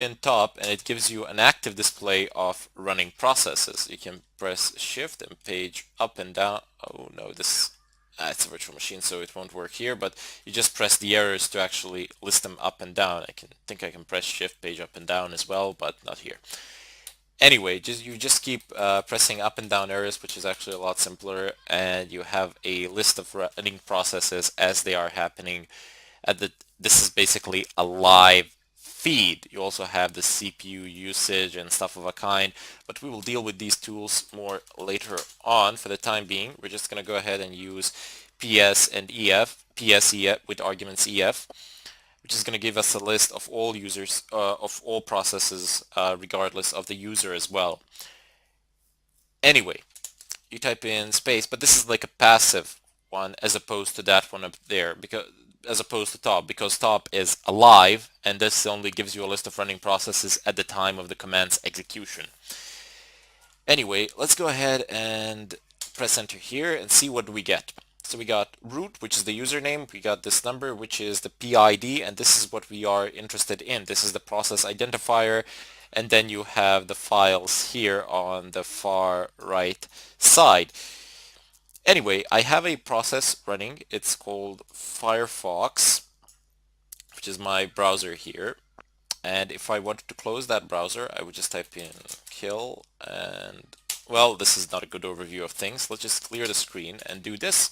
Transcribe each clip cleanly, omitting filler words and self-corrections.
in top and it gives you an active display of running processes. You can press shift and page up and down. Oh no, this it's a virtual machine, so it won't work here, but you just press the arrows to actually list them up and down. I can press shift page up and down as well, but not here. Anyway, you just keep pressing up and down arrows, which is actually a lot simpler, and you have a list of running processes as they are happening. This is basically a live feed. You also have the CPU usage and stuff of a kind, but we will deal with these tools more later on. For the time being, we're just going to go ahead and use PS and EF, PS EF with arguments EF, which is going to give us a list of all users, of all processes, regardless of the user as well. Anyway, you type in space, but this is like a passive one as opposed to that one up there, because as opposed to top, because top is alive, and this only gives you a list of running processes at the time of the command's execution. Anyway, let's go ahead and press enter here and see what we get. So we got root, which is the username. We got this number, which is the PID, and this is what we are interested in. This is the process identifier, and then you have the files here on the far right side. Anyway, I have a process running. It's called Firefox, which is my browser here. And if I wanted to close that browser, I would just type in kill and, well, this is not a good overview of things. Let's just clear the screen and do this.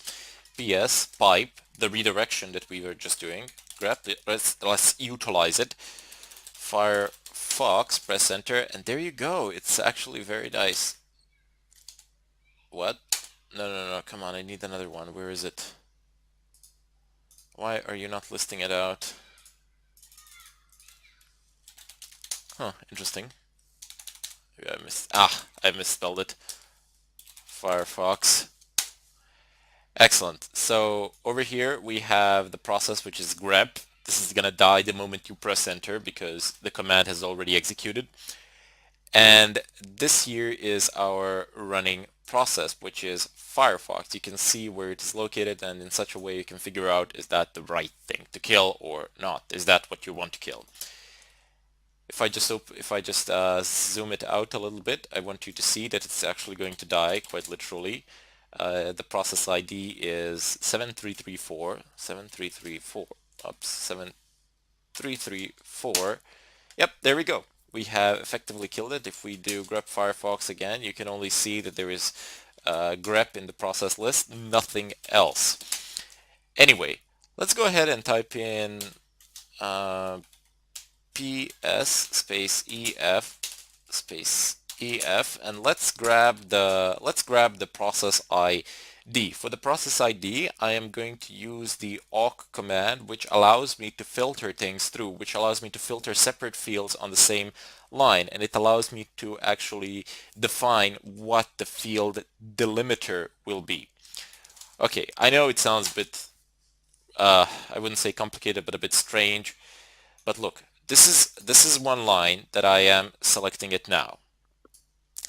PS pipe, the redirection that we were just doing. Grab it, let's utilize it. Firefox, press enter, and there you go. It's actually very nice. What? No, come on, I need another one. Where is it? Why are you not listing it out? Huh, interesting. Maybe I misspelled it. Firefox. Excellent. So over here we have the process which is grep. This is gonna die the moment you press enter because the command has already executed. And this here is our running process, which is Firefox. You can see where it is located, and in such a way you can figure out, is that the right thing to kill or not? Is that what you want to kill? If I just zoom it out a little bit, I want you to see that it's actually going to die, quite literally. The process ID is 7334, 7334, oops, 7334. Yep, there we go. We have effectively killed it. If we do grep Firefox again, you can only see that there is grep in the process list, nothing else. Anyway, let's go ahead and type in PS space EF space EF, and let's grab the process ID. For the process ID, I am going to use the awk command, which allows me to filter things through, which allows me to filter separate fields on the same line, and it allows me to actually define what the field delimiter will be. Okay, I know it sounds a bit, I wouldn't say complicated, but a bit strange. But look, this is one line that I am selecting it now.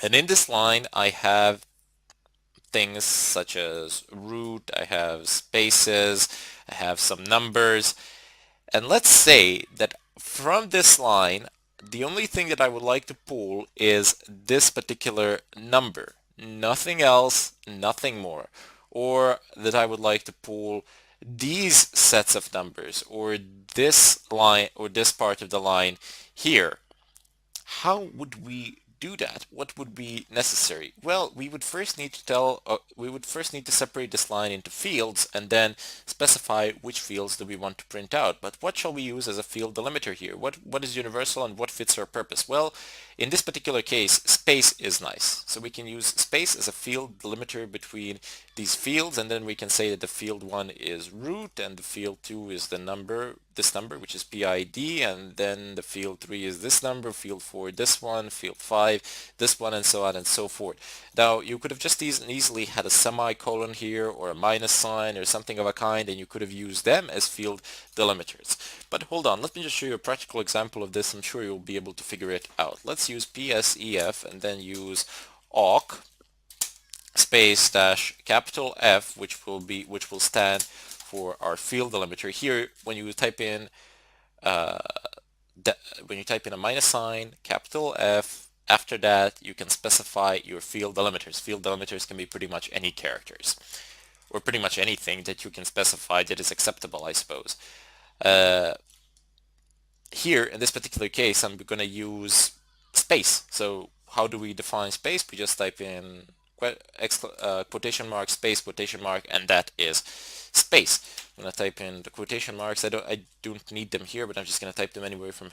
And in this line, I have things such as root, I have spaces, I have some numbers. And let's say that from this line, the only thing that I would like to pull is this particular number. Nothing else, nothing more. Or that I would like to pull these sets of numbers or this line or this part of the line here. How would we do that? What would be necessary? Well, we would first need to separate this line into fields and then specify which fields do we want to print out. But what shall we use as a field delimiter here? What is universal and what fits our purpose? Well, in this particular case, space is nice. So we can use space as a field delimiter between these fields, and then we can say that the field 1 is root and the field 2 is this number, which is PID, and then the field 3 is this number, field 4 this one, field 5 this one, and so on and so forth. Now you could have just easily had a semicolon here or a minus sign or something of a kind, and you could have used them as field delimiters. But hold on, let me just show you a practical example of this. I'm sure you'll be able to figure it out. Let's use PSEF and then use awk space dash capital F, which will stand for our field delimiter. Here, when you type in when you type in a minus sign, capital F, after that you can specify your field delimiters. Field delimiters can be pretty much any characters, or pretty much anything that you can specify that is acceptable, I suppose. Here, in this particular case, I'm going to use space. So how do we define space? We just type in quotation mark, space, quotation mark, and that is space. I'm going to type in the quotation marks. I don't need them here, but I'm just going to type them anywhere from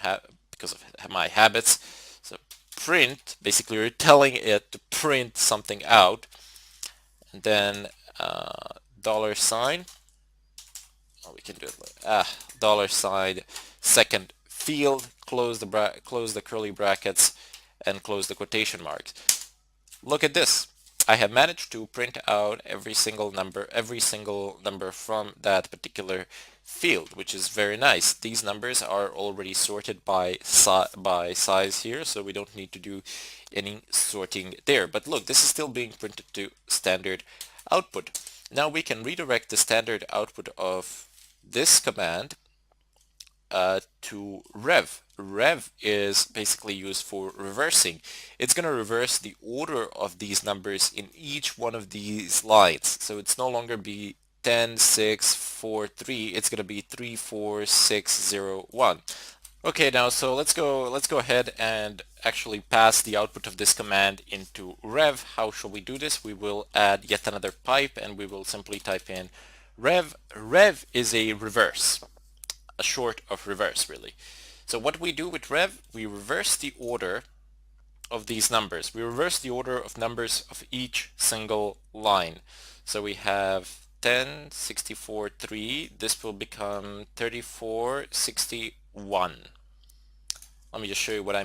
because of my habits. So print, basically you're telling it to print something out, and then dollar sign. Oh, we can do it like dollar sign, second field, close the curly brackets, and close the quotation marks. Look at this. I have managed to print out every single number from that particular field, which is very nice. These numbers are already sorted by size here, so we don't need to do any sorting there. But look, this is still being printed to standard output. Now we can redirect the standard output of this command to rev. Rev is basically used for reversing. It's going to reverse the order of these numbers in each one of these lines. So it's no longer be 10, 6, 4, 3. It's going to be 3, 4, 6, 0, 1. Okay, now so let's go ahead and actually pass the output of this command into rev. How shall we do this? We will add yet another pipe and we will simply type in rev. Rev is a reverse, a short of reverse, really. So what we do with rev, we reverse the order of these numbers. We reverse the order of numbers of each single line. So we have 10, 64, 3. This will become 34, 61. Let me just show you what I